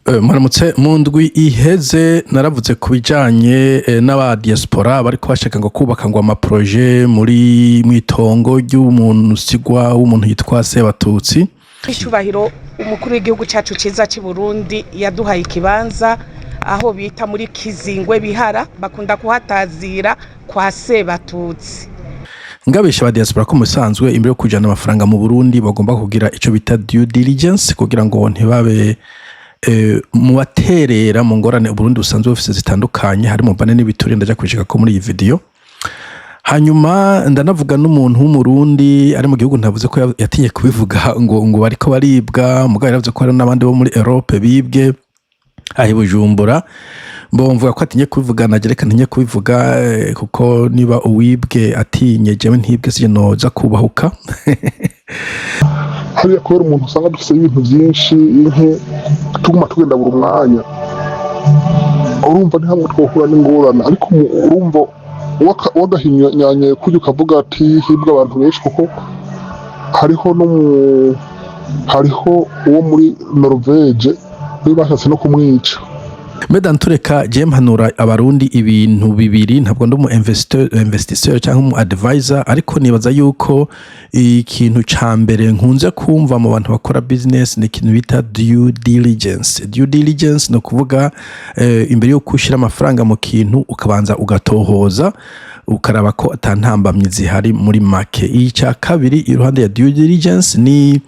Maramutse mu ndwi iheze naravuze ku bijanye n'aba diaspora bariko bashaka ngo kubaka ngo amaproje muri mwitongo ry'umuntu sigwa w'umuntu yitwa Sebatutsi. Icubahiro umukuru w'igihugu cyacu ciza ci Burundi yaduhaye ikibanza aho bita muri Kizingwe Bihara bakunda kuhatazira kwa Sebatutsi. Ngabesha ba diaspora ko musanzwe imbere yo kujana amafaranga mu Burundi bagomba kugira ico bita due diligence kugira ngo ntibabe mu baterera mu ngorane Burundi busanzwe bufise zitandukanye harimo bane n'ibituri ndaja kwishika ko muri iyi video. Hanyuma ndanavuga n'umuntu w'umurundi ari mu gihugu ntavuze ko yatinye kubivuga ngo bariko baribwa mugabo yaravuze ko hari n'abandi bo muri Europe bibwe ahi Bujumbura mvuga ko atinye kubivuga nagereka ntinye kubivuga kuko niba uwibwe atinye jewe ntibwe sije noza kubahuka. hariya kubera umuntu usanga dufise ibintu byinshi nke tuguma tugenda buri mwanya urumva ni hamwe twohura n'ingorane ariko urumva wagahinyanye kujya ukavuga ati hibwa abantu benshi kuko hariho uwo muri Norvege bashatse no kumwica. Medan tureka je mpanura abarundi ibintu bibiri ntabwo ndi mu investisseur cyangwa mu advisor ariko nibaza yuko ikintu ca mbere nkunze kumva mu bantu bakora business ni ikintu bita due diligence. Due diligence no kuvuga imbere yo kushira amafaranga mu kintu ukabanza ugatohoza ukaraba ko atantambamye zihari muri make. Icya kabiri iruhande ya due diligence ni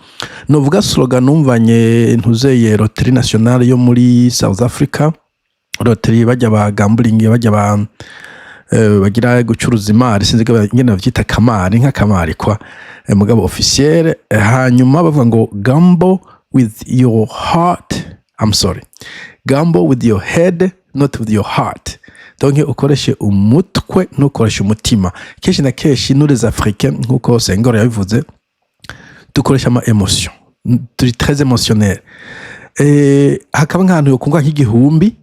novuga slogan numvanye ntuzeye Loterie Nationale yo muri South Africa. Loterie bajya ba gambling bajya bagira gucuruza imari sinzi ngene bavyita kamari nka kamari kwa mugabo officiel. Hanyuma bavuga ngo gamble with your heart, gamble with your head not with your heart. Donc ukoreshe umutwe nukoreshe umutima. Keshi na keshi nous les Africains nkuko Senghor yabivuze dukoresha ama emotion, turi très émotionnel. Hakaba nk'ahantu yo kunga nk'igihumbi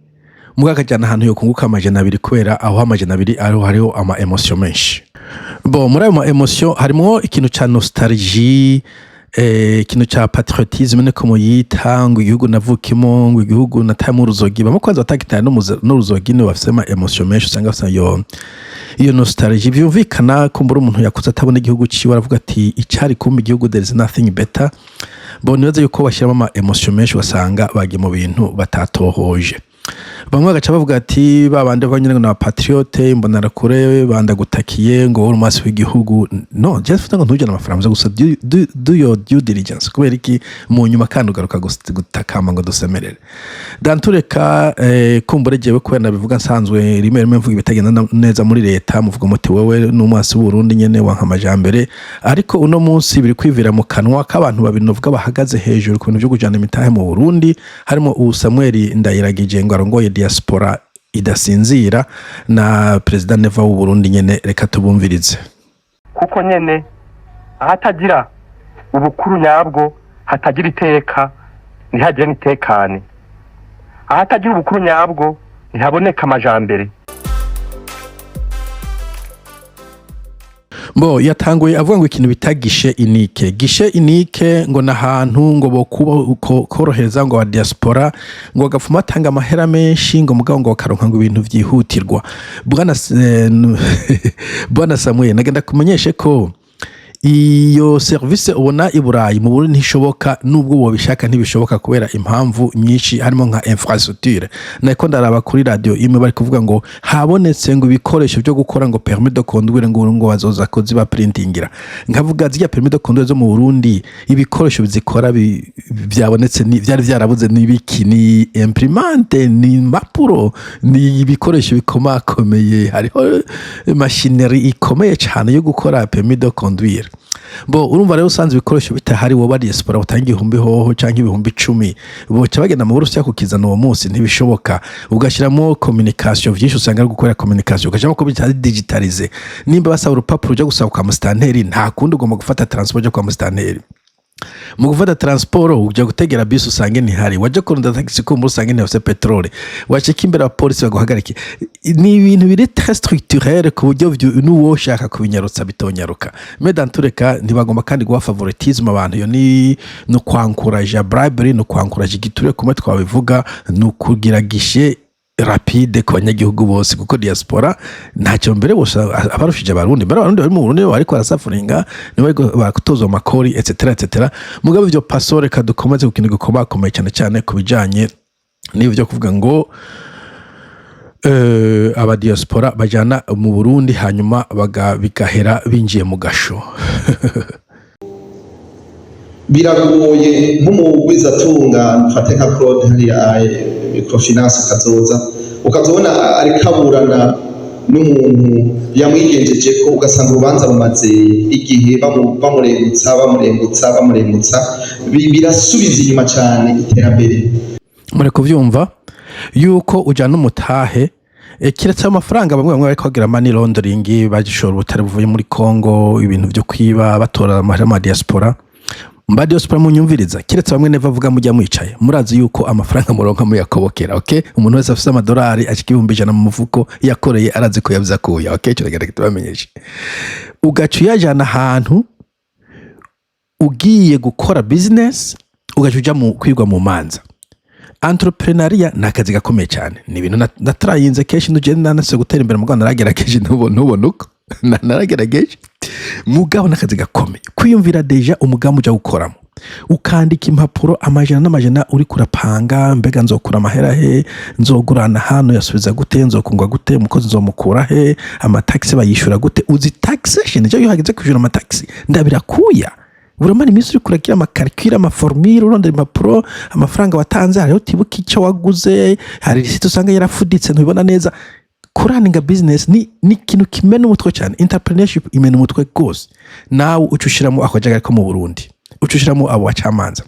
mugaka jana ahantu yo kunguka amajana 2 kwera aho amajana 2 ariho hariho ama emotion menshi. Muri ayo ma emotion harimo ikintu ca nostalgie, ikintu ca patriotisme niko muyita ngo igihugu navukimo ngo igihugu natamu ruzogi bamo kwanza batakitana n'uruzogi ne bafise ama emotion menshi usanga basa iyo nostalgie byumvikana ko mbura umuntu yakuza atabona igihugu ciwe aravuga ati icari kumba igihugu there is nothing better. Nibaza yuko bashiramo ama emotion menshi basanga bagiye mu bintu batatohoje. Bamwe bagaca bavuga ati babande banyine ngo patriote mbonara kure banda gutakiye ngo uri umasi w'igihugu. No, just futa ngo ntujana amafaranga gusa do your due diligence kubera iki mu nyuma kandi ugaruka gutakama ngo dusemerere. Dantureka kumbure jewe ko nabivuga nsanzwe rimwe mvuga ibitagenda neza muri leta muvuga muti wewe n'umwasi w'Urundi nyene wanka amajambere ariko uno munsi biri kwivira mu kanwa k'abantu babinovuga bahagaze hejuru ku bintu byo kujana imitahe mu Burundi harimo Samuel Ndayiragije ngo arongoye diaspora idasinzira na President Neva w'u Burundi nyene reka tubumvirize. Kuko nyene ahatagira ubukuru nyabwo hatagira iteka ntihagire nitekane, ahatagira ubukuru nyabwo ntihaboneka amajambere. Yatanguye avuga ngo ikintu bitagishe inike. Gishe inike ngo nahantu ngo bokuba korohereza ngo wa diaspora ngo gafuma tanga amahera menshi ngo mugabo ngo bakaronka ngo ibintu vyihutirwa. Bwana Samuel nagenda kumenyeshe ko iyo service ubona iburayi mu Burundi ntishoboka nubwo bobishaka ntibishoboka kubera impamvu nyinshi harimo nka infrastructure. Nako ndaraba kuri radio imwe bari kuvuga ngo habonetse ngo ibikoresho byo gukora ngo permis de conduire ngo bazoza ko ziba printingira. Nkavuga zya permis de conduire zo mu Burundi ibikoresho bizikora byabonetse byari byarabuze nibiki ni imprimante ni mapuro ni ibikoresho bikomakomeye hariho machinerie ikomeye cyane yo gukora permis de conduire. Urumva rero usanze ibikoresho bitahari wo bari diaspora batangiye ihumbi hoho canke ibihumbi 10 boca bagenda mu Burusiya kukizana uwo munsi ntibishoboka ugashiramo communication vyinshi usanga ari gukora communication ugashiramo ko bitari digitalize nimba basaba urupapuro ryo gusaba kwa mustanteri nta kundi ugomba gufata transport ryo kwa mustanteri mu gufata transport ujya gutegera bisi usange ntihari, wajya kurunda taxi ko muri usange ntihose petrole, wacika imbere abapolisi baguhagarike. Ni ibintu biri très structurel ku buryo n'uwo ushaka kubinyarutsa bitonyaruka. Mesdames tureka ntibagomba kandi guha favoritisme abantu, yo ni no kwankuraje bribery, no kwankuraje igiture kumwe twabivuga, no kugira gishe rapide ku banyagihugu bose, kuko diaspora ntacyo mbere bose abarushije abarundi bari mu Burundi ariko barasafuringa niba bakutozwa amakori etc. Mugabe ibyo pasore kadukomeze kukintu gukomakomeye cyane ku bijanye n'ibyo kuvuga ngo aba diaspora bajana mu Burundi hanyuma bigahera binjiye mu gasho. Biragoye nk'umugwizatunga mfate nka Claude hariya microfinance kazoza ukazobona ari kaburana n'umuntu yamwigenjeje ko ugasanga urubanza rumaze igihe bamurengutsa birasubiza inyuma cyane iterambere. Muri kuvyumva yuko ujana umutahe kiretse amafaranga bamwe bari kwagira money laundering, bagishora ubutare buvuye muri Kongo, ibintu byo kwiba batora ama diaspora. Mba diaspora munyumviriza, kiretse bamwe neva vuga mujya mwicaye murazi yuko amafaranga muronka mu yakobokera. Okay, umuntu wese afite amadolari ashika 1,000 mu mufuko yakoreye arazi ko yabiza kuya. Okay, cyo rega tubamenyeshe ugacu yajana ahantu ugiye gukora business, ugacu uja mu kwigwa mu manza. Entrepreneuria nakazi gakomeye cyane, ni ibintu natrayinze keshi ndugenda nase gutera imbere mu Rwanda, naragerageje ntubona uko naragerageje mugabo nakazi gakomeye kwiyumvira deja umugambi uja gukoramo, ukandika impapuro amajana n'amajana uri kurapanga, mbega nzokura amahera he, nzogurana hano yasubiza gute, nzokungwa gute, umukozi nzomukura he, amataxi bayishura gute, uzi taxation cyo yuhageze kujura amataxi ndabirakuya. Uramara iminsi uri kuragira amakalkira amaformire urondera impapuro, amafaranga watanze hariho tibuka icyo waguze, hari risiti usanga yarafuditse ntubibona neza. Kuraninga business ni ikintu kimena umutwe cyane, entrepreneurship imena umutwe gose. Nawe ucushiramo akajagari ko mu Burundi, ucushiramo abo wacamanza,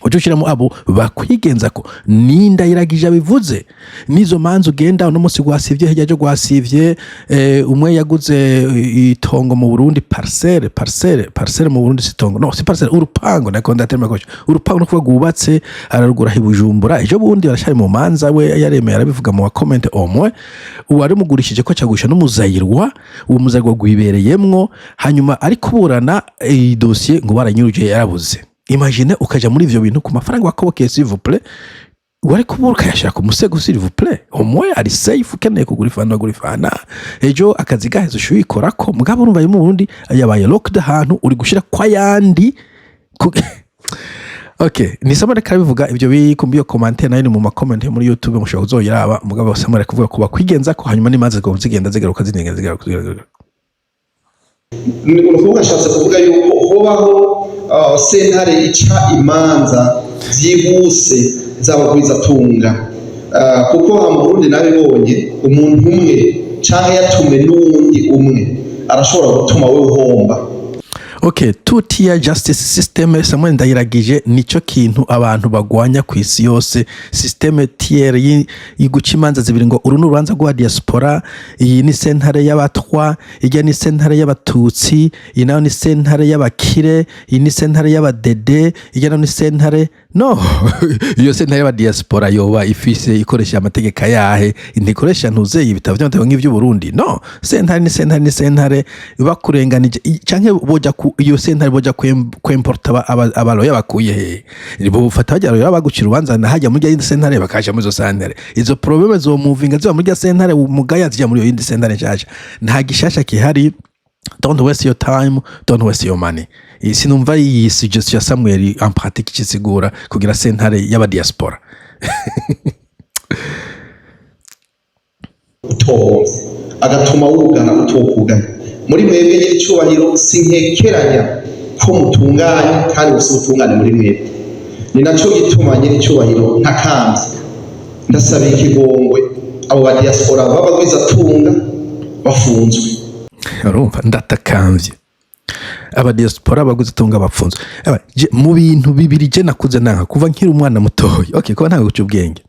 ucushiramo abo bakwigenza ko ninda iragije bivuze nizo manzo ugenda no musi gwasivye hejya cyo gwasivye. Umwe yaguze itongo mu Burundi, parcelle mu Burundi, sitongo no si parcelle, urupango nakonda tema ko urupango no kuvuga gubatse ararugura hibujumbura. Ejo bundi barashari mu manza we yaremeye arabivuga mu comment omwe uwari mugurishije ko cyagusha n'umuzayirwa, uwo muzayirwa gwibereyemwo, hanyuma ari kuburana dossier ngo baranyuruje yarabuze. Imagine ukaja muri ivyo bintu ku mafaranga wakobokeye s'il vous plaît, wari kuburuka yashaka ku musego s'il vous plaît, omwe ari safe ukeneye kugurifana ejo akazi gaheze ushuyikora ko mugabo urumva mu Burundi yabaye locked ahantu uri gushira kwa yandi Okay, nisama reka bivuga ibyo bikumbiyo commentaire nayo mu comment muri YouTube mushobora kuzoyiraba mugabo basamara kuvuga kuba kwigenza ko hanyuma nimaze ko zigenda zigaruka zigaruka. Ni ukuvuga ashatse kuvuga yuko hobaho sentare ica imanza byihuse z'abagwizatunga, kuko mu Burundi nabibonye umuntu umwe canke yatume n'uwundi umwe arashobora gutuma we uhomba. Okay, two-tier justice system Samuel ndayiragije nico kintu abantu bagwanya ku isi yose. System tier y'iguca imanza zibiri ngo uru n'urubanza rwa diaspora, iyi ni sentare y'abatwa, ijya ni sentare y'abatutsi, iyi nayo ni sentare y'abakire, iyi ni sentare y'abadede, ijya nayo ni sentare no iyo sentare y'aba diaspora yoba ifise ikoresha amategeko yahe, intikoresha ntuzeye ibitabo by'amategeko nk'ivyo Burundi. No, sentare ni sentare bakurenganije canke boja ku iyo sentare boja kwemporta abaloya bakuye he, ribo bufata bajya bagucira ubanza na hajya muri iyo sentare bakaje muri zo sentare. Izo probleme zo moving ziba muri sentare mugaya zijya muri iyo sentare nshasha. Nta gishasha kihari. Don't waste your time, don't waste your money. Sinumva iyi suggestion ya Samuel en pratique kisigura kugira sentare y'aba diaspora. Agatuma wugana utokugana muri mwebwe y'icubahiro sinkekeranya ko mutunganye kandi usutungane muri mwebwe. Ni naco gituma y'icubahiro ntakambye ndasaba ikigongwe abo ba diaspora babagwizatunga bafunzwe. Urumva ndatakamvye aba diaspora bagwizatunga bafunzwe. Mu bintu bibiri je nakuze nanka kuva nkiri umwana mutoya. Okay, ko ntango guca ubwenge.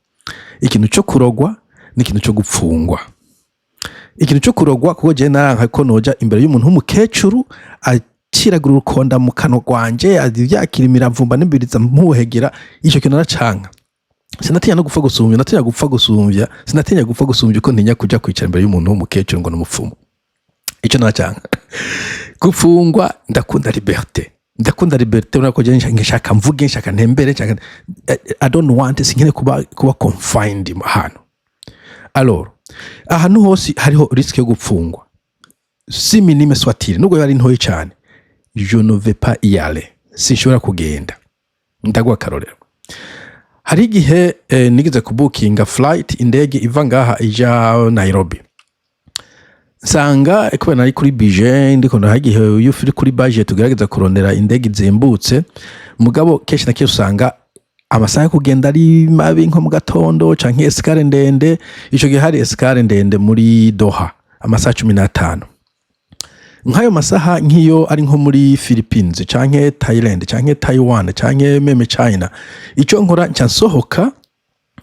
Ikintu cyo kurogwa n'ikintu cyo gupfungwa. Ikintu cyo kurogwa kuko je naranka ko noja imbere y'umuntu w'umukecuru aciragura urukonda mu kanwa gwanje avyakira imiravumba n'imbiriza mpuhegera ico kintu naracanka sinatinya no gupfa gusumvya sinatinya gupfa gusumvya uko ntinya kuja kwicara imbere y'umuntu w'umukecuru ngo n'umupfumu ico naracanka gufungwa ndakunda liberté urako je nshaka mvuge nshaka ntembere nshaka I don't want sinkene kuba confined hano alors ahantu hose hariho risque yo gupfungwa si minime soit-il nubwo yari ntoyi cyane je ne vais pas y aller sinshobora kugenda ndagwa karorero hari igihe nigeze kubukinga flight indege iva ngaha ija Nairobi nsanga kubera nari kuri budget ndiko ndahagihe iyo uri kuri budget tugerageza kurondera indege izimbutse mugabo kenshi na kenshi usanga amasaha kugenda ari mabi nko mu gatondo canke escale ndende ico gihe hari escale ndende muri Doha amasaha 15 nkayo masaha nkiyo ari nko muri Philippines canke Thailand canke Taiwan canke meme China ico nkora ncansohoka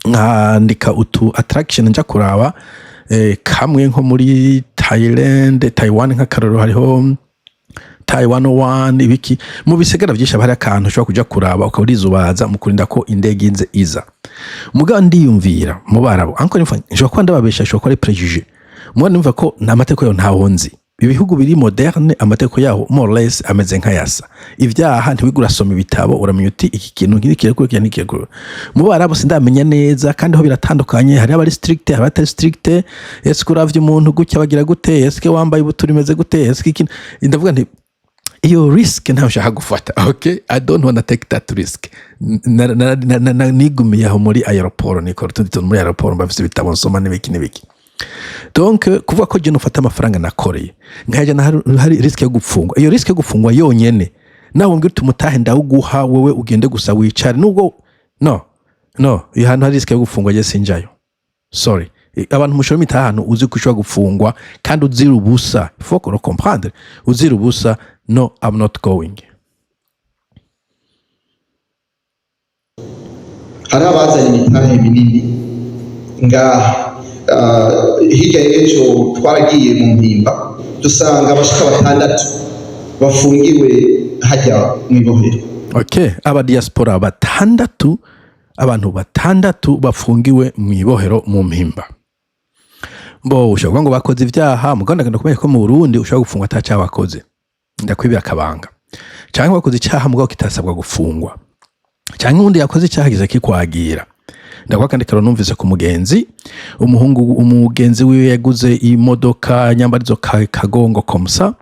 nkandika utu attraction nja kuraba kamwe nko muri Thailand Taiwan nk'akaroro hariho Taiwan 1 ibiki mu bisegara byinshi abari akantu ushobora kuja kuraba ukaburizubaza mu kurinda ko indege inze iza mugabo ndiyumvira mu barabo anko nshobora kuba ndababesha nshobora kuba ari préjugé mubona numva ko nta mateko yo ntawonzi ibihugu biri moderne amateko yaho more or less ameze nkayasa ivyaha ntiwigura soma ibitabo uramenya uti iki kintu nkiri kuri nikekuru mu barabo sindamenya neza kandi ho biratandukanye hari abari strict hari abatari strict ese kuravye umuntu gutya bagira gute ese wambaye ubuturi meze gute ese ikintu ndavuga nti iyo risk ntaho ushaka gufata okay I don't want to take that risk nigumiye aho muri aeroport nikora tundi muri aeroport mbafise ibitabo nsoma n'ibiki donc kuvuga ko je nufata amafaranga nakoreye nkaje hari risk yo gupfungwa iyo risk yo gupfungwa yonyene nawe ngira tumutahe ndawuguha wewe ugende gusa wicare nubwo no ihano hari risk yo gupfungwa je sinjayo sorry abantu mushoro mitahano uzi kushwa gupfungwa kandi uzira ubusa faut que comprendre uzira ubusa no I'm not going hari abazanye imitahe minini ngaha hirya y'ejo twaragiye mu mpimba dusanga abashika 6 bafungiwe hajya mu ibohero okay aba diaspora 6 abantu 6 bafungiwe mu ibohero mu mpimba mbo ushobora ngo bakoze ivyaha muganda ganda kumenya ko mu Burundi ushobora gufungwa atacha bakoze ndakwibira akabanga cyangwa bakoze icyaha mugabo kitasabwa gufungwa cyangwa undi yakoze icyaha gize kikwagira ndakwakandikira numvise ku mugenzi umugenzi wiwe yaguze imodoka nyambarizo kagongo komsa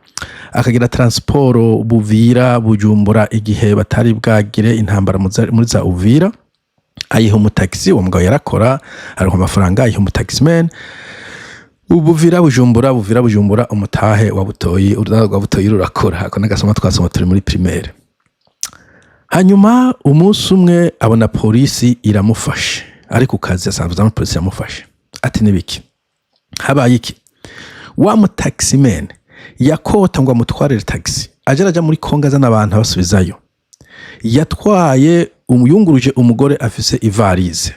akagira transport Buvira Bujumbura igihe batari bwagire intambara muri za Uvira ayiha umutaxi uwo mugabo yarakora ariho amafaranga ayiha umutaximan Buvira Bujumbura umutahe wa Butoyi rurakora ako nagasoma twasoma turi muri primaire hanyuma umunsi umwe abona polisi iramufashe ari ku kazi asanzwe na polisi yamufashe ati nibiki habaye iki wa mutaximan yakota ngo amutwarire taxi ajaraja muri Konga zana abantu abasubizayo yatwaye umuyunguruje umugore afise ivarize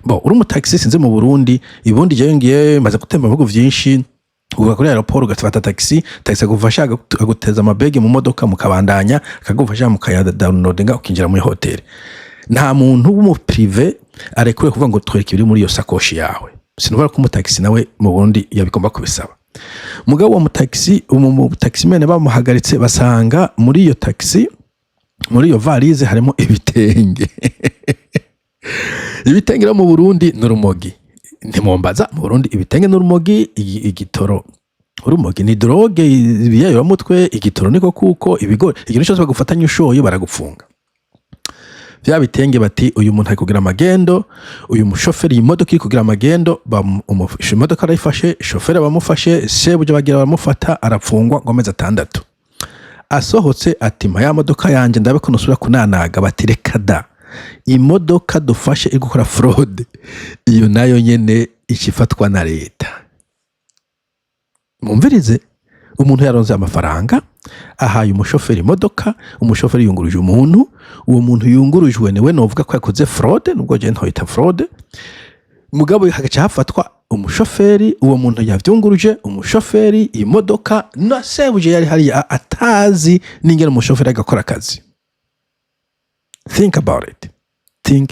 bo uri umutaxi sinze mu Burundi ibundi je ngiye maze gutemba ibihugu vyinshi uga kuri aeroport ugatfata taxi agufasha aguteza amabege mu modoka mukabandanya akagufasha mukaya downloadinga ukinjira muri hotel nta muntu w'umu privé arekure kuvuga ngo twereke biri muri iyo sakoshi yawe sinubara ko umutaxi nawe mu Burundi yabikomba kubisaba mugabo wa mutaximan bamuhagaritse basanga muri iyo taxi muri iyo valise harimo ibitenge ibitenge mu Burundi n'urumogi ntimombaza mu Burundi ibitenge n'urumogi igitoro urumogi ni droge ibiyayo mutwe igitoro niko kuko ibigori ikintu cyose bagufatanya ushoye baragufunga vya bitenge bati uyu muntu ari kugira amagendo uyu mushoferi imodoka iri kugira amagendo imodoka arayifashe shoferi bamufashe sebuje bagira bamufata arapfungwa ngomeza 6 asohotse ati mpa ya modoka yanje ndabe ko nosura kunanaga batireka da imodoka dufashe iri gukora fraude iyo nayo nyene ikifatwa na leta mumvirize umuntu yaronze amafaranga ahaye umushoferi imodoka umushoferi yunguruje umuntu uwo muntu yungurujwe newe novuga ko yakoze fraude nubwo je ntoyita fraude mugabo hagaca hafatwa umushoferi uwo muntu yavyunguruje umushoferi imodoka na sebuje yari hari atazi n'ingene umushoferi agakora akazi. Think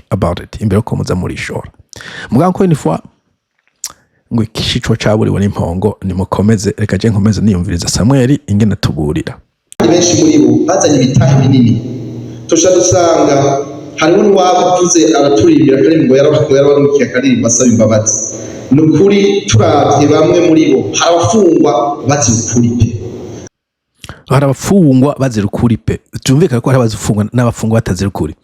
about it imbere ko muza muri shora muganga ko inifwa ngo ikishicwa caburiwe n'impongo nimukomeze reka je nkomeze niyumviriza Samuel ingene tuburira benshi muri bo bazanye ibitahe binini tusha dusanga hariho n'uwavuze araturimbira kandi ngo yarabarukiye akaririmba asaba imbabazi nukuri turavye bamwe muri bo harabafungwa bazira ukuri pe tumvikana ko hari abazifungwa n'abafungwa batazira ukuri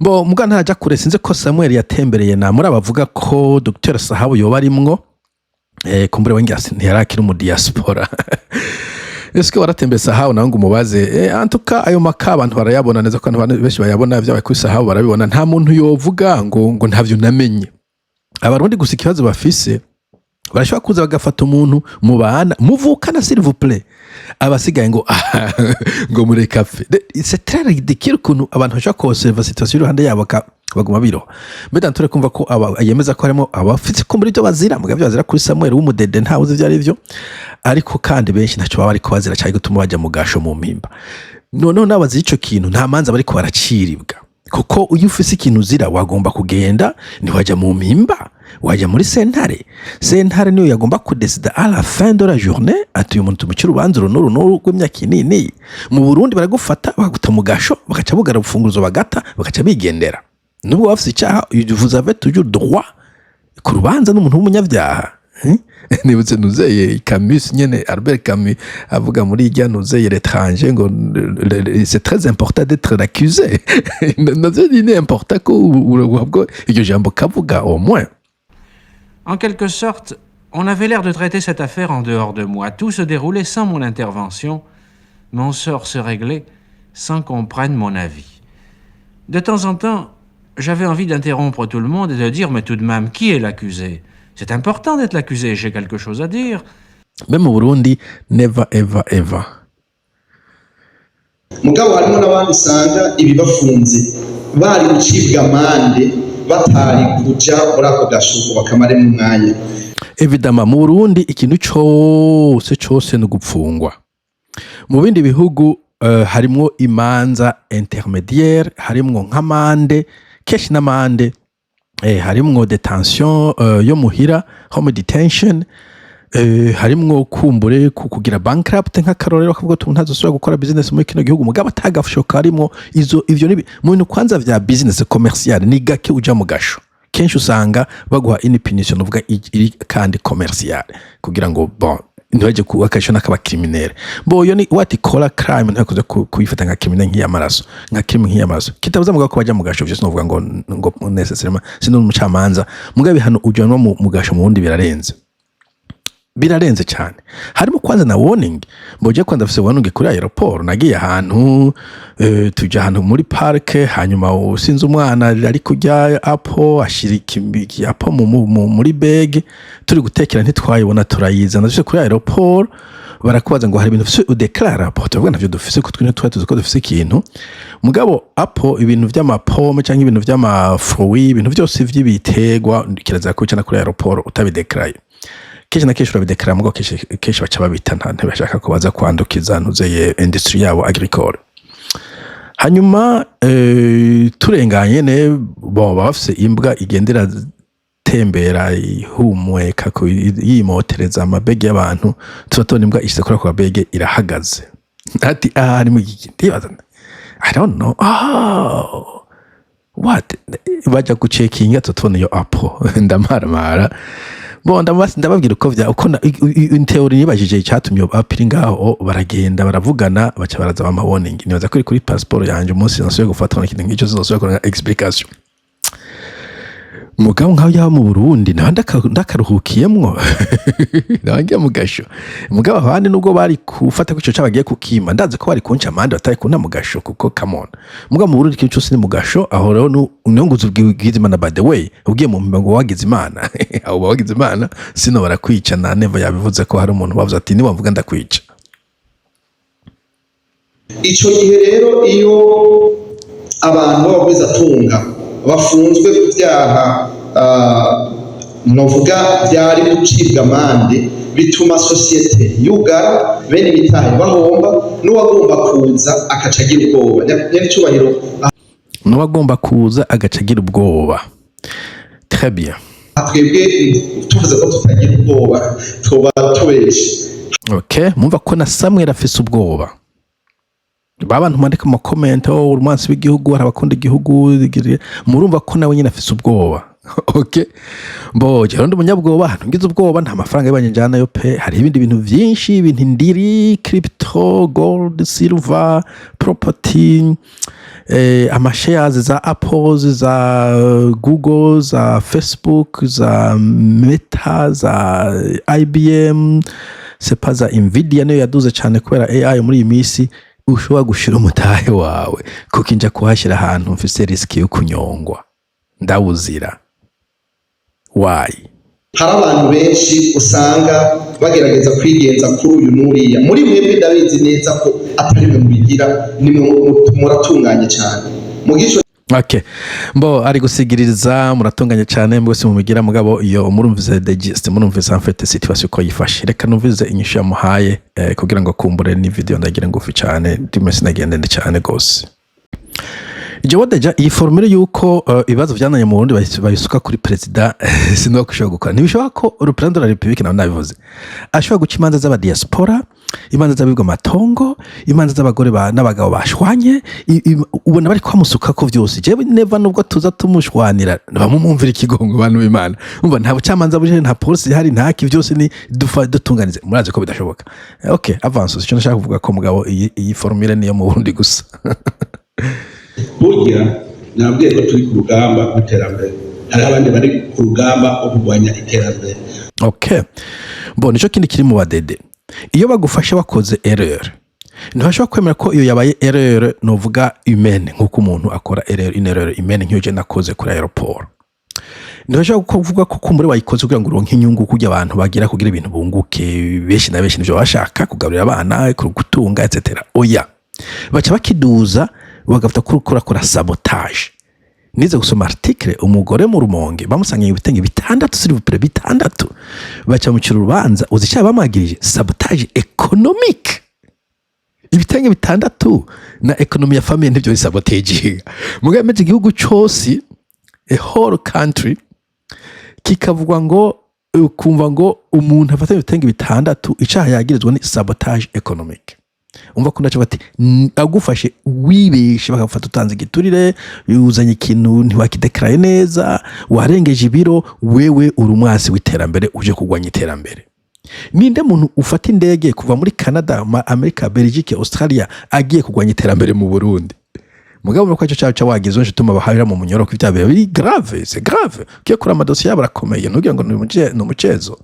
mbo muga ntaja kure sinze ko Samuel yatembereye na muri abavuga ko Dr Sahabu yoba arimwo kumbure wengasi ntiyarakira mu diaspora eske waratembeye Sahabu nawe ngo umubaze antuka ayo maka abantu barayabona neza ko abantu benshi bayabona byabaye kuri Sahabu barabibona nta muntu yovuga ngo ntavyo namenye abarundi gusa ikibazo bafise barashobora kuza bagafata umuntu mu bana muvukana s'il vous plaît abasigaye ngo mureka fe c'est très ridicule kuntu abantu bashaka conserva situation iruhande yabo baguma biro mbeda nture kumva ko yemeza ko harimo abafite ko muri byo bazira mugavyo bazira kuri Samuel w'umudede nta uzi vyari byo ariko kandi benshi ntaco baba ariko bazira cyari gutuma bajya mu gasho mu mpimba none nabazi ico kintu nta manza bari ko baraciribwa kuko uyu ufise ikintu uzira wagomba kugenda ni wajya mu mpimba wajya muri sentare niyo yagomba kudesida à la fin de la journée ati uyu muntu tumucira urubanza runuru rw'imyaka inini mu Burundi baragufata bakaguta mu gasho bakaca bugara ubufunguzo bagata bakaca bigendera nubwo bafise icyaha vous avez toujours droit ku rubanza n'umuntu w'umunyavyaha nibutse nuzeye Camus nyene Albert Camus avuga muri irya nuzeye l'étranger ngo c'est très important d'être accusé c'est important ko ubwo iryo jambo kavuga au moins. En quelque sorte, on avait l'air de traiter cette affaire en dehors de moi. Tout se déroulait sans mon intervention. Mon sort se réglait sans qu'on prenne mon avis. De temps en temps, j'avais envie d'interrompre tout le monde et de dire « Mais tout de même, qui est l'accusé ? C'est important d'être l'accusé, j'ai quelque chose à dire. » Même au Burundi, never ever ever. Mugabo harimo n'abandi usanga ibibafunze bari gucibwa amande batari kuja muri ako gashuko bakamare mu mwanya. Evidama mu Burundi ikintu cyose no gupfungwa. Mu bindi bihugu harimo imanza intermédiaire, harimo nk'amande, keshi n'amande, harimo detention yo muhira, home detention, harimo kumbure kugira bankrupt nk'akarorero akavuga ati ntazosubira gukora business muri kino gihugu mugabo atagafushoka harimo ivyo ni mu bintu kwanza vya business commercial ni gake uja mu gasho kenshi usanga baguha inipunition uvuga iri kandi commercial kugira ngo bon ntibaje kuwakasho nakaba criminel bo yo ni what call crime ntakoze kuyifata nka criminel nk'iyamaraso nka crime nk'iyamaraso kitabuza muga ko baja mu gasho byose novuga ngo necessairement sino umucamanza mugabe hano ujanwa mu gasho mu wundi birarenze cyane harimo kwanza na warning mboje kwanza afise warning kuri aeroport nagiye ahantu tujya ahantu muri park hanyuma usinze umwana ari kujya apo ashirika imbiki apo muri bag turi gutekera ntitwayibona turayiza ndashye kuri aeroport barakubaza ngo hari ibintu ufise udeclara apo vuga navyo dufise ko twine tuzi ko dufise ikintu mugabo apo ibintu vy'amapome cyangwa ibintu vy'amafruit ibintu byose vy'ibiterwa kiraza kucana kuri aeroport utabideclare keje na kesho babidekara mugo kesho baca babita nta bashaka ko baza kwandukiza ntuzeye industry yabo agricole hanyuma turenganye ne bo bafise imbwa igendera tembera ihumweka ko yimotereza amabege y'abantu turatona imbwa ishise kora kwa bege irahagaze ati ari mu gikindibaza I don't know what baja gucekinga tutone yo apo ndamaramara bo ndababwira uko vya uko in theory nibajije cyatumye apiri ngaho baragenda baravugana baca baraza bama warning nibaza kuri passport yanje umunsi nasuye gufatwa n'ikindi nk'icyo zose bakora explication mugabo ngaho ya mu Burundi ndakaruhukiyemwo nanjye mu gasho mugabo abandi nubwo bari kufata kwico cabagiye kukima ndaze ko bari kunca amande bataye kuna mu gasho kuko come on mugabo mu Burundi kico ni mu gasho aho rero nonguze ubwize imana by the way ugiye mu mbango wagize imana abo bagize imana sino barakwica na never yabivuze ko hari umuntu bavuze ati ni wavuga ndakwica ico gihe rero iyo abantu bagwiza tunga bafunzwe ku byaha novuga byari gucibwa amande bituma sosiyete yugara bene imitahe bahomba n'uwagomba kuza akaca agira ubwoba nyacyubahiro n'uwagomba kuza agaca agira ubwoba. Très bien. twebwe tuvuze ko tutagira ubwoba tuba tubeshe. Okay, mumva ko na Samuel afise ubwoba. Babantu mwandika mu comment urumansi w'igihugu hari abakunda igihugu murumva ko nawe nyine afise ubwoba. Okay, mboje rundi munyabwoba ngize ubwoba nta mafaranga y'abanye njana yo pe, hari ibindi bintu byinshi, ibintu ndiri, crypto, gold, silver, property, amashares za Apple, za Google, za Facebook, za Meta, za IBM, sepa za Nvidia niyo yaduze cyane kubera AI muri iyi minsi. Ushobora gushira umutahe wawe kuko inja kuhashira ahantu mfise risk yo kunyongwa ndawuzira. Why? Hari abantu benshi usanga bagerageza kwigenza kuri uyu nuriya, muri mwebwe ndabizi neza ko atari mwe mubigira, nimwe muratunganye cyane mugisho. Okay, mbo ari gusigiririza muratunganye cyane mwese mubigira mugabo iyo murumvize digest murumvize en fait situation ko yifashe. Reka numvize inyishu yamuhaye kugira ngo kumbure ni video ndagira ngufi cyane dimesi nagendende cyane gose. Jewe deja iyi formule yuko ibibazo byananye mu Burundi bayisuka kuri president sino kushobora gukora. Ntibishobora ko le président de la République nabivuze ashobora guca imanza z'aba diaspora, imanza z'abibwa matongo, imanza z'abagore n'abagabo bashwanye, ubona bari kwamusuka ko vyose. Jewe neva nubwo tuza tumushwanira bamumumvira ikigongo bantu b'Imana. Umva nta bucamanza buje, nta police hari, nta haki, vyose ni dutunganize. Murazi ko bidashoboka. Okay, avance cyo nashaka kuvuga ko mugabo iyi formule niyo mu Burundi gusa. Burya nabwiye ko turi ku rugamba rw'iterambere, hari abandi bari ku rugamba rwo kurwanya iterambere. Okay, bo nico kindi kiri mu badede. Iyo bagufashe wakoze erreur, ntibashobora kwemera ko iyo yabaye erreur novuga humaine, nkuko umuntu akora erreur humaine nk'iyo je nakoze kuri aeroport. Ntibashobora kuvuga ko kumbure wayikoze kugira ngo uronke inyungu kujya abantu bagira kugira ibintu bunguke benshi na benshi nivyo bashaka kugaburira abana, gutunga etc. Oya, baca bakiduza bagafata kuri sabotage. Nize gusoma article umugore mu Rumonge bamusanganye ibitenge 6 s'il vous plaît 6 baca mu kirubanza uzica bamagirije sabotage économique. Ibitenge 6 na economy ya famille ndivyo sabotage. Mugameje igihugu cyose a whole country kikavugwa ngo ukumva ngo umuntu afata ibitenge 6 icaha yagirizwa ni sabotage économique. Umva ko naco bati agufashe wibeshe bakafata utanze igiturire uzanye ikintu ntiwakideclare neza warengeje ibiro wewe uri umwasi w'iterambere uje kugwanya iterambere. Ninde muntu ufata indege kuva muri Canada, Amerika, Belgique, Australia agiye kugwanya iterambere mu Burundi? Mugabo nuko cyo cyaca wagize nje tuma bahahira mu munyoro ko byabe biri grave, c'est grave. Kiye kuri amadosiye y'abarakomeye nugira ngo ni umucezo.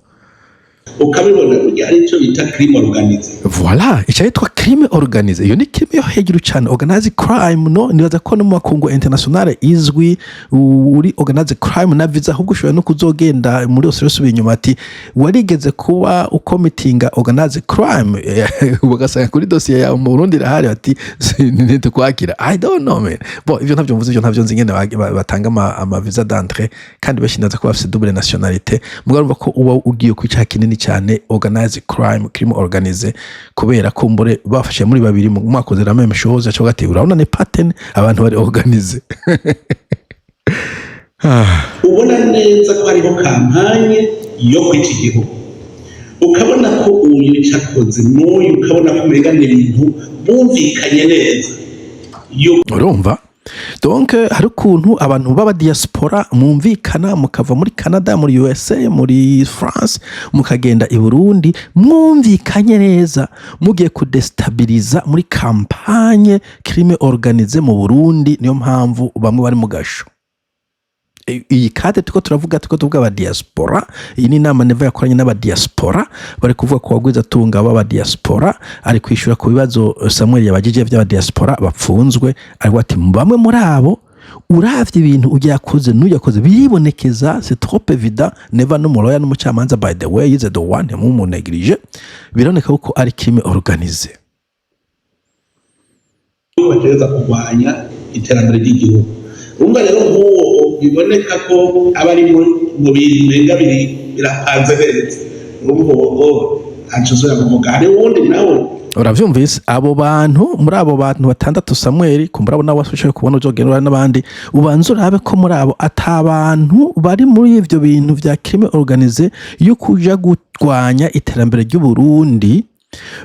Ukabibona burya ari cyo bita crime organisée. Voilà, icyo yitwa crime organisée. Iyo ni crime yo hejuru cyane, organized crime. No nibaza ko no mu makungu international izwi uri organized crime na visa ahubwo ushobora no kuzogenda muri Australia inyuma ati warigeze kuba ukomitinga organized crime ugasanga kuri dossier ya mu Burundi rahari ati nite kwakira. I don't know man. Bo ivyo ntavyo mvuze, ivyo ntavyo nzingene batanga ama visa d'entrée kandi bashindaza ko bafite double nationalité. Mugarumva ko uba ugiye kwica kinini cyane organized crime organisé kubera ko mbore bafashe muri babiri mu mwakoze la même chose cyo gati urabona ne pattern abantu bari organisé. Ubona neza ko hariho kampanye yo kwica igihugu, ukabona ko uyu cyakoze n'uyu ukabona ko megane ibintu bumvikanye neza. Urumva donc hari ukuntu abantu baba diaspora mumvikana mukava muri Canada, muri USA, muri France mukagenda i Burundi mwumvikanye neza mugiye kudestabiliza muri campagne crime organisée mu Burundi. Niyo mpamvu bamwe bari mu gasho. Iyi kate tuko tuvuga aba diaspora. Iyi ni nama neva yakoranye n'aba diaspora bari kuvuga ko wagwiza tunga aba diaspora ari kwishura ku bibazo Samuel yabagije by'aba diaspora bapfunzwe. Ari ati bamwe muri abo uravye ibintu ugiyakoze n'uyakoze biribonekeza, c'est trop évident. Neva no muroya n'umucamanza by the way is the one mu neglige bironeka ko ari crime organisée. Batereza kurwanya iterambere ry'igihugu umva rero nk'uwo biboneka ko aba ari mu bintu birenga birapanze neza urumva uwo ntacyo uzoya kuvuga hari uwundi nawe uravyumvise abo bantu muri abo bantu batandatu Samuel kumbura abo nawe washoboye kubona uzogenura n'abandi ubanza urabe ko muri abo atabantu bari muri ivyo bintu vya crime organisé yo kuja gutwanya iterambere ry'u Burundi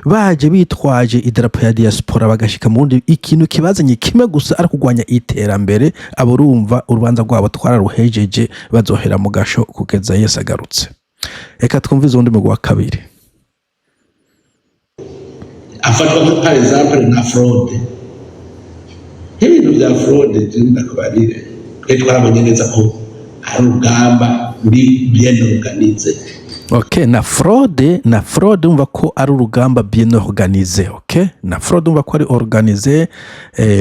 baje bitwaje idarapo ya diaspora bagashika mu Burundi ikintu kibazanye kimwe gusa ari kugwanya iterambere abo urumva urubanza rwabo twararuhejeje bazohera mu gasho kugeza Yesu agarutse reka twumvize undi mugwi wa kabiri afatwa nka par exemple na fraude nk'ibintu bya fraude ndakubarire twe twarabonye neza ko ari urugamba ruri bien organisé. Ok, na fraude umva ko ari urugamba bien organisé. Ok, na fraude umva ko ari organisé,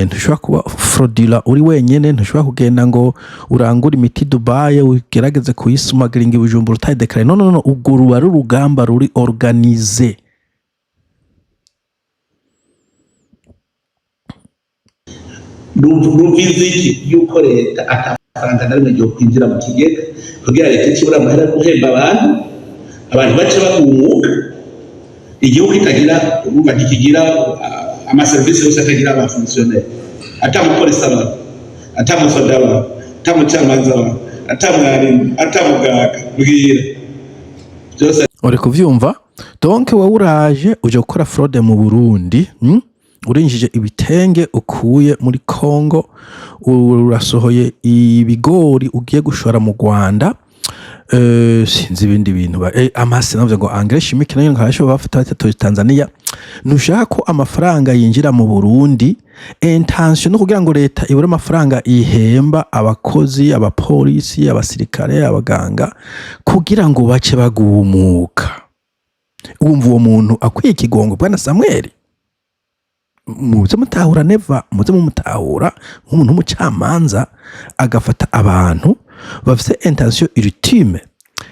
ntushobora kuba fraudula uri wenyene, ntushobora kugenda ngo urangura imiti Dubai ugerageze kuyisumagiringa Bujumbura utayidekare. No, ubwo ruba ari urugamba ruri organisé. Numviziki yuko leta atafaranga na rimwe ryo kwinjira mu kigega kugira leta ikibura amahera guhemba abantu bace bahumuka igihugu kitagira urumva kikigira amaserivisi yose atagira abafonctionnaire atamupolisi abantu atamusoda abantu atamucamanza abantu atamwarimu atamuganga bwira byose uri kuvyumva. Donc wowe uraje uje gukora fraude mu Burundi, urinjije ibitenge ukuye muri Congo, urasohoye ibigori ugiye gushora mu Rwanda, sinzi ibindi bintu amase navuze ngo engrais chimique nayo nkasho bafata Tanzania. Nushaka ko amafaranga yinjira mu Burundi, intention no kugira ngo leta ibure amafaranga ihemba abakozi, abapolisi, abasirikare, abaganga kugira ngo bace bagumuka. Umva uwo muntu akwiye ikigongo bwana Samuel, muze mutahura neva, muze mumutahura nk'umuntu w'umucamanza agafata abantu bafite intention ultime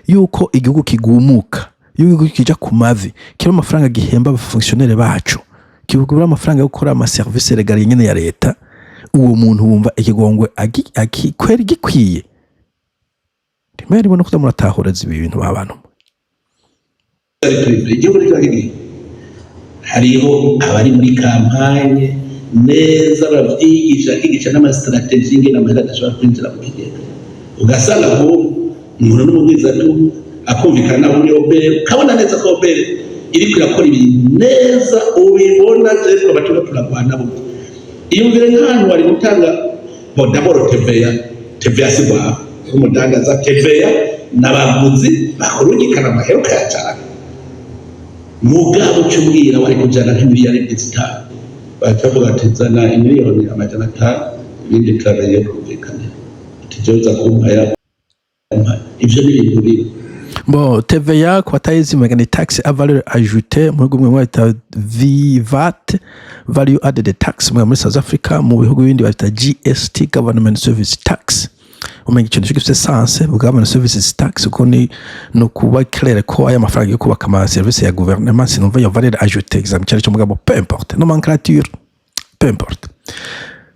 yuko igihugu kigumuka, yuko kija ku mavi, kiro amafaranga gihemba abafonctionnaire bacu, kibugura amafaranga yo gukora ama service legale nyene ya leta. Uwo muntu wumva ikigongwe kweri gikwiye. Rimwe ribona ko muratahura ibi bintu abantu. Hariho abari muri kampanye neza bavyigisha n'amastrategie ngena amahera adashobora kwinjira mu kigega, ugasanga ko umuntu n'umubwizatu akumvikana muri obere, kabona neza ko obere iri kwirakora ibintu neza, ubibona ariko batuma turagwana buto. Iyumvire nk'ahantu wari gutanga bodaboro TVA sibwa umudandaza TVA n'abaguzi bakurugikana amahera ukayacana mugabo cyubwira wari kujana nk'imiliyari zitanu bacavuga ati zana imiliyoni 500 ibindi turabereye kumvikana tijoza kumpaya ivyo ni ibintu biri bon. TVA kwa taizi megani tax à valeur ajoutée mu bihugu bimwe bita VAT, value added tax muri South Africa, mu bihugu bindi bita GST, government service tax. Umenye ikintu cyose sanse government services tax uko ni no kuba clair ko aya mafaranga yo kubaka ama service ya gouvernement sinumva ya valeur ajoutée exam cyari cyo mugabo peu importe nomenclature peu importe.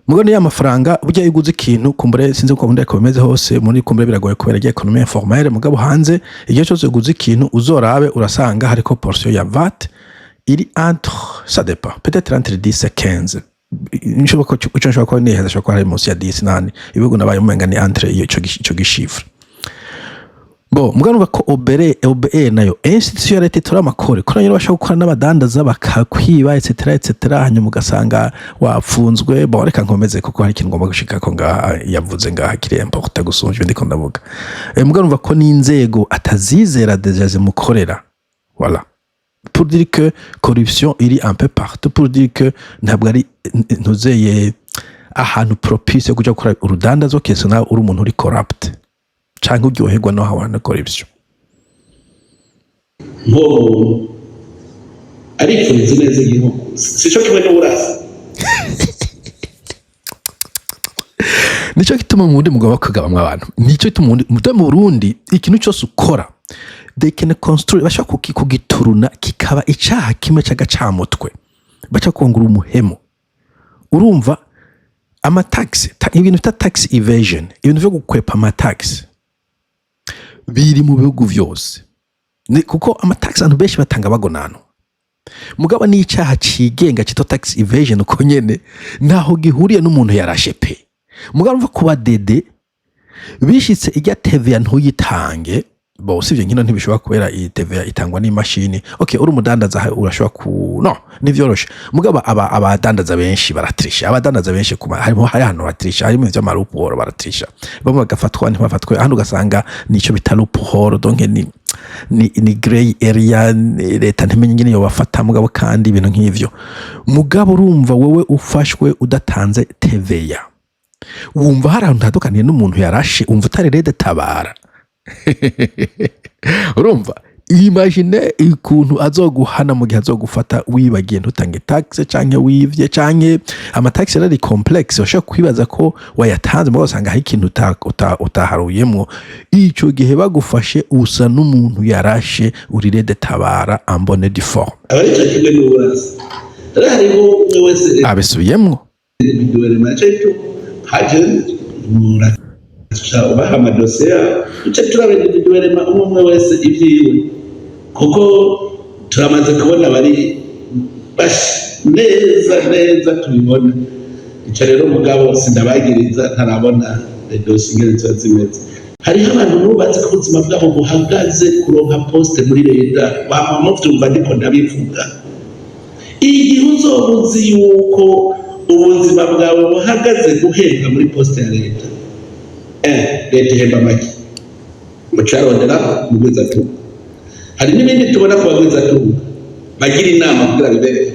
Mugone ya mafaranga burya iguze ikintu kumbure sinzi uko bundi komeze hose muri kumbure biragoye kubera ya economie informelle, mugabo hanze igihe cyose uguze ikintu uzorabe urasanga hariko portion ya VAT iri entre, ça dépend, peut-être entre 10 et 15. Nshobora ko niheza shobora ko hari munsi ya 10 nani ibigo nabaye umenga ni entre ico gishifre. Bo muganuka ko OBE nayo institution ya leta itora amakore ko nyine bashaka gukora n'abadandaza bakakwiba etc hanyuma ugasanga wapfunzwe. Bo reka nkomeze kuko hari ikintu ngomba gushika ko ngaha yavuze ngaha kiri important gusonje ndiko ndavuga. Muganuka ko n'inzego atazizera deja zimukorera. Voilà. Pour dire que corruption iri un peu partout, pour dire que ntabwo ari ntuzeye ahantu propice yo kuja gukora urudandazo kese nawe uri umuntu uri corrupt canke uryoherwa no hawana corruption. Ngo ariko nzineze igihugu sico kimwe n'uburasi. Nico gituma mu Burundi mugabo bakagabamwa abantu, nico gituma mu Burundi ikintu cyose ukora they can construct bashaka kugituruna kikaba icaha kimwe c'agacamutwe baca kongura umuhemo. Urumva amatax ibintu bita tax evasion, ibintu byo gukwepa amatax biri mu bihugu vyose, kuko amatax abantu benshi batanga bagonano. Mugabo ni icyaha cigenga cito tax evasion uko nyene naho gihuriye n'umuntu yarashe pe. Mugabo umva kuba dede bishitse ijya TVA ntuyitange, bo sivyo nkino ntibishobora kubera iyi TVA itangwa n'imashini. Okay, uri umudandaza urashobora ku no nivyoroshe. Mugabo abadandaza benshi baratrisha, abadandaza benshi kuma harimo hano baratrisha, harimo ivyo maruporo baratrisha, bamwe bagafatwa ntibafatwe, ahandi ugasanga nico bita loophole, donc ni grey area, leta ntimenye nyine yo bafata. Mugabo kandi ibintu nk'ivyo, mugabo urumva wewe ufashwe udatanze TVA, wumva hari ahantu hatandukaniye n'umuntu yarashe, umva utari rede tabara. Urumva, imagine ikuntu azoguhana mu gihe azogufata wibagiye ntutange tax canke wivye canke amatax ari complex, ushaka kwibaza ko wayatanze mu usanga hari ikintu utaharuyemo. Ico gihe bagufashe usa n'umuntu yarashe uri rede tabara ambone diforme. Abarica kimwe n'ububazi hariho umwe wese abesubiyemwo biduwere maceto haje mura ubaha amadosiye duce turabenda biduwere umwe wese ivyiwe, kuko turamaze kubona bari neza tubibona. Ico rero mugabo sindabagiriza ntarabona dosiye ingene zimeze. Hariho abantu nubatse ku buzima bwabo buhagaze kuronka poste muri leta, wamuvyumva ndiko ndabivuga. Igihe uzobuzi yuko ubuzima bwawe buhagaze guhembwa muri poste ya leta, leta ihemba make mucarondera mugwiza tu. Hari n'ibindi tubona ko bagwiza tu bagira inama kugira bibere.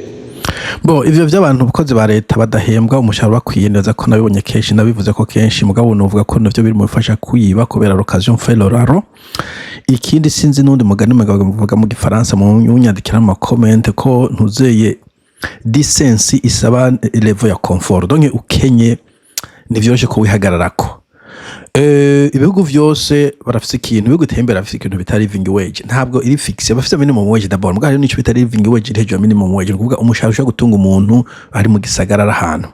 Bo ivyo vy'abantu bukozi ba leta badahembwa umushahara bakwiye, neza ko nabibonye kenshi, nabivuze ko kenshi. Mugabo nuvuga ko navyo biri mu bifasha kwiba kubera l'occasion fait le raro. Ikindi sinzi n'undi mugani muvuga mu gifaransa mu nyandikira mu comment ko ntuzeye decency isaba level ya comfort, donc ukenye nivyoroshe ko wihagararako. Ibihugu vyose barafise ikintu, ibihugu tembera bafise ikintu bita living wage, ntabwo iri fixe, bafise minimum wage d'abord. Mugabo nico bita living wage iri hejuru minimum wage, kuvuga umushahara ushaka gutunga umuntu ari mu gisagara ahantu.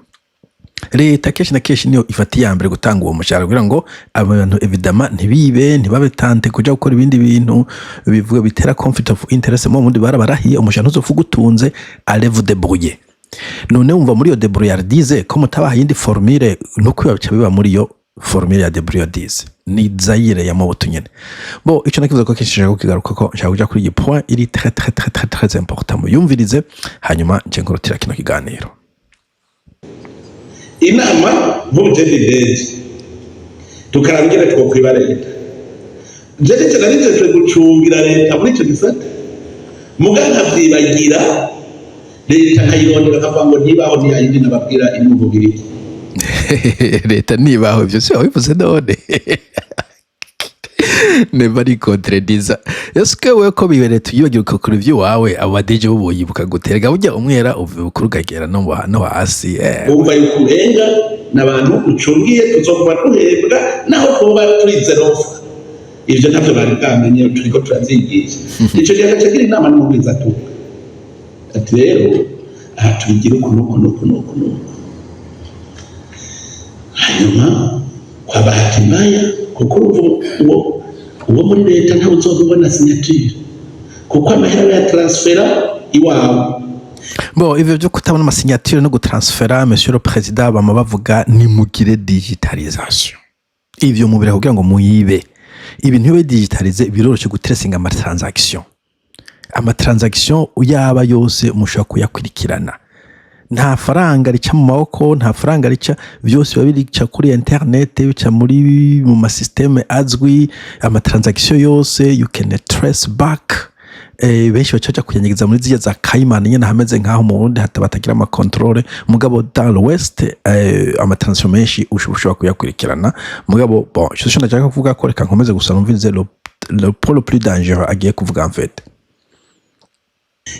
Leta kenshi na kenshi niyo ifati ya mbere gutanga uwo mushahara kugira ngo abantu evidama ntibibe ntibabe tante kuja gukora ibindi bintu bivuga bitera conflict of interest. Mu mundi barabarahiye umushahara uzovuga utunze alevu debrouiller. None umva muri yo debrouillardise ko mutabaha yindi formule no kwibaca biba muri yo formule ya debrouillardise ni Zaire ya Mobutu nyene. Bo ico nakivuze ko kenshi nshaka kugaruka ko nshaka kuja kuri iyi point iri très important muyumvirize, hanyuma nje ngorotira kino kiganiro. Inama mpuzabitsina tukarabwira two kwiba leta, jeje cyane gucungira leta muri icyo gisata, muganga vyibagira leta kayirondera kavuga ngo ntibaho ntiyayindi nababwira imuvugiriki. Leta nibaho ivyo se wabivuze none. Never recontredisa. Eske we ko bibere tuyibagira ukuri ivyo wawe abadeje bo yibuka guterega burya umwera ukurugagera no hasi. Umva yukurenga nabantu ucungiye tuzokuba tuhembwa naho kuba turize rofa. Ivyo navyo bari bwamenye turiko turavyigisha. Ico gihe gacagira inama n'umubwiza tu. Ati rero aha tubigira ukuntu. Hanyuma kwa bahati mbaya kuko uwo muri leta nta uzobona signature kuko amahera ya transfera iwawe. Bo ivyo byo kutabona ama signature no gutransfera, monsieur le président bama bavuga ni mugire digitalisation. Ivyo mubira kugira ngo muyibe ibintu bibe digitalize biroroshe gutresinga ama transaction uyaba yose umushaka kuyakurikirana. Nta faranga rica mu maboko, nta faranga rica, byose babirica kuri internet, bica muri mu masysteme azwi, ama transaction yose you can trace back. Benshi bacaca kuyanyigiza muri ziya za Cayman nyene hameze nkaho mu Burundi hatabatagira ama controle. Mugabo dans l'ouest ama transaction menshi ushobora kuyakurikirana. Mugabo bon je suis ndashaka kuvuga ko reka nkomeze gusa numvirize le pôle plus dangereux agiye kuvuga en fait.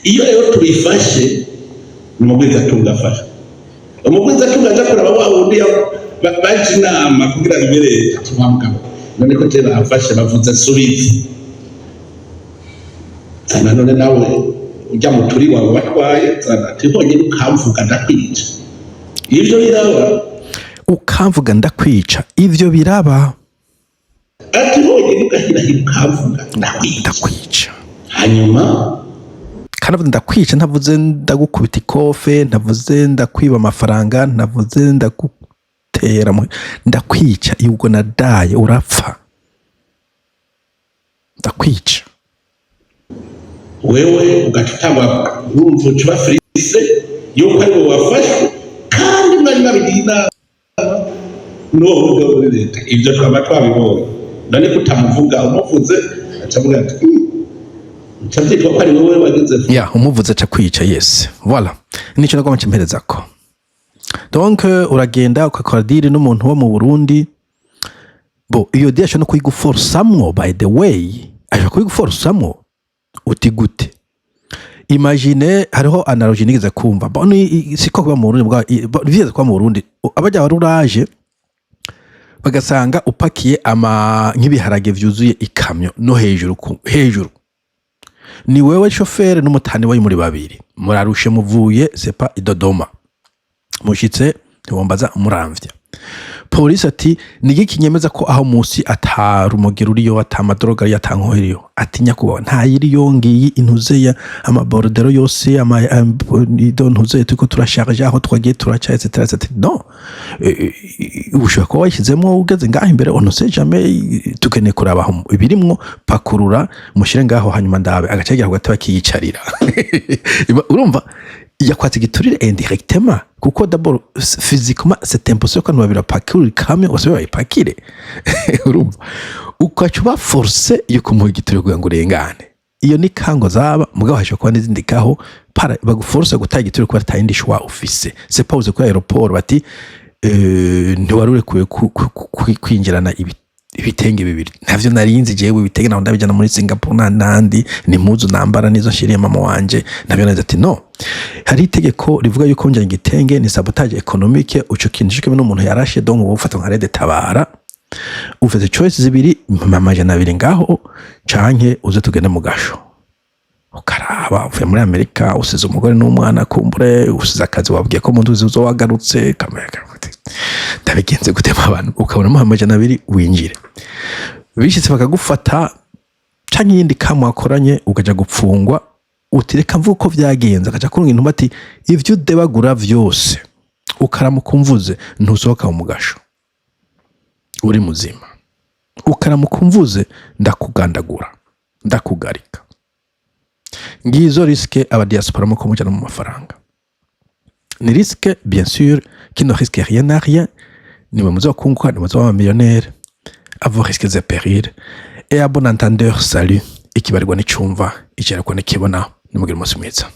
Iyo rero tubifashe umugwiza tungafasha, umugwiza tungaja kuraba wa wundi baje inama kugira bibere tumwamugabo none ko tera afashe bavuze subizi sana none nawe ujya mu turi wawe batwaye sana tihonye ukamvuga ndakwica ivyo biraba. ukamvuga ndakwica, ivyo biraba. ati honyine ugahirahira ukamvuga ndakwica. Hanyuma kandi ndakwica ntavuze ndagukubita ikofe, ntavuze ndakwiba amafaranga, ntavuze ndagutera, ndakwica ubwo nadaye urapfa, ndakwica. wewe ugatutanga urumva ucuba frise yuko ari wowe wafashwe kandi mwari babigiye inama n'uwo mugabo muri leta. Ibyo twaba twabibonye, none kutamuvuga, umuvuze acavuga ati ncavyitwa ko ari wowe wageze. Ya umuvuze aca kwica. Yes, voilà, nico nagomba cimperezako. Donc uragenda ukakora deal n'umuntu wo mu Burundi, bo iyo deal ashobora no kuyiguforsamwo. By the way, ashobora kuyiguforsamwo uti gute? Imagine hariho analogy nigeze kumva, boni siko kuba mu Burundi bize kwa mu Burundi, abajya baruraje bagasanga upakiye nk'ibiharage vyuzuye ikamyo no hejuru ni wewe shoferi n'umutani wayo muri babiri, murarushe muvuye sepa idodoma, mushitse ntibombaza umuramvya. Polisi ati nigi kinyemeza ko aho musi atarumugero uriyo, atamadroga ari atankoheriyo, atinya kuba nta yiriyo ngiyi intuze ya amabordero yose ntuze tuko turasharge aho twagiye turaca etc. No, ushaka ko washizemo ugeze ngaho imbere, on ne sait jamais, tukene kuraba ibirimwo, pakurura mushire ngaho hanyuma ndabe agacagira hagati bakiyicarira. Urumva yakwatse giturire indirectement, kuko d'abord physiquement c'est impossible ko nubabira pakiri kamwe wose bayipakire. Urumva ukacuba force yo kumuha giturire kugira ngo urengane. Iyo ni kango zaba mugabo hasho kwa n'izindi kaho para baguforce gutaha giturire kuba atayindi shwa office. C'est pas uze ku aéroport bati ntiwarure kwinjirana ibitenge bibiri, ntavyo narinzi jewe ibitenge naho ndabijana muri Singapore nandi ni muzu nambara nizo nshiriye mama wanje, nabyo naza ati no, hari itegeko rivuga yuko njye igitenge ni sabotage economique, uco kinjike n'umuntu yarashe donc ufata nka rede tabara, ufite choice zibiri, mama jana biri ngaho canke uze tugende mu gasho ukaraba uvuye muri Amerika, usize umugore n'umwana kumbure, usize akazi wabwiye ko muntu uzo wagarutse kamera ndabigenze gutema abantu, ukabona mu amajana abiri winjire, bishitse bakagufata canke yindi kamwe akoranye ukaja gupfungwa, utireka mvuga uko vyagenze, akaja kurunga intumba ati ivyo debagura vyose ukaramuka umvuze ntusohoka mu gasho uri muzima, ukaramuka umvuze ndakugandagura ndakugarika. Ngizo risque aba diaspora mu kumujana mu mafaranga. Ni risque bien sûr qui ne risque rien à rien, ni muzo kunguka ni muzo millionnaire, à vos risques et périls, et à bon entendeur salut, ikibarirwa n'icumva icera ko nikibona ni mugira umunsi mwiza.